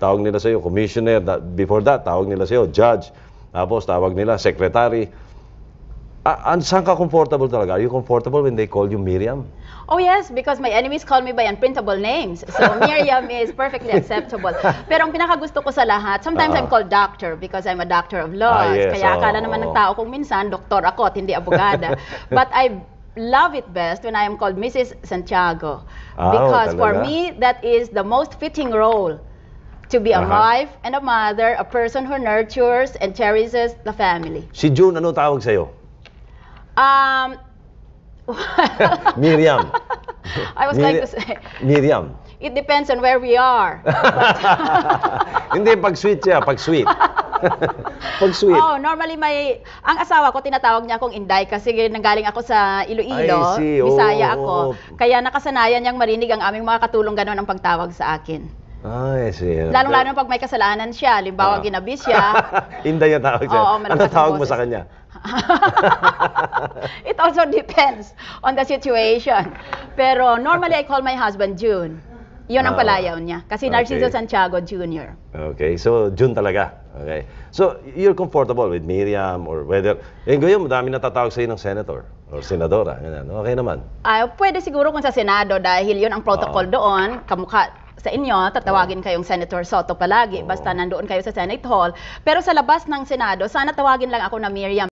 tawag nila sa'yo commissioner. Before that, tawag nila sa'yo judge. Tapos tawag nila secretary. Saan ka comfortable talaga? Are you comfortable when they call you Miriam? Oh yes, because my enemies call me by unprintable names. So Miriam is perfectly acceptable. Pero ang pinakagusto ko sa lahat, sometimes I'm called doctor because I'm a doctor of laws. Yes, Kaya akala naman ng tao kung minsan, doktor ako at hindi abogada. But I love it best when I am called Mrs. Santiago. Because for me, that is the most fitting role. To be a wife and a mother, a person who nurtures and cherishes the family. Si June, ano tawag sa'yo? Miriam. I was going to say, Miriam. it depends on where we are. Hindi, pag sweet siya, pag sweet. Pag sweet. Oh, normally ang asawa ko tinatawag niya akong Inday kasi nanggaling ako sa Iloilo, Bisaya ako. Kaya nakasanayan niyang marinig ang aming mga katulong ganon ang pagtawag sa akin. I see. Lalo-lalo pag may kasalanan siya, limbawa ginabi siya. Inday yung tawag siya. Ano tawag mo sa kanya? It also depends on the situation. Pero normally I call my husband June. Yun ang palayaw niya. Kasi Narciso Santiago Jr. Okay, so June talaga. Okay. So you're comfortable with Miriam or whether... Ngayon, madami natatawag sa'yo ng senator or senadora. Okay naman. Pwede siguro kung sa Senado dahil yun ang protocol doon. Kamukha sa inyo, tatawagin kayong Senator Soto palagi. Basta nandoon kayo sa Senate Hall. Pero sa labas ng Senado, sana tawagin lang ako na Miriam.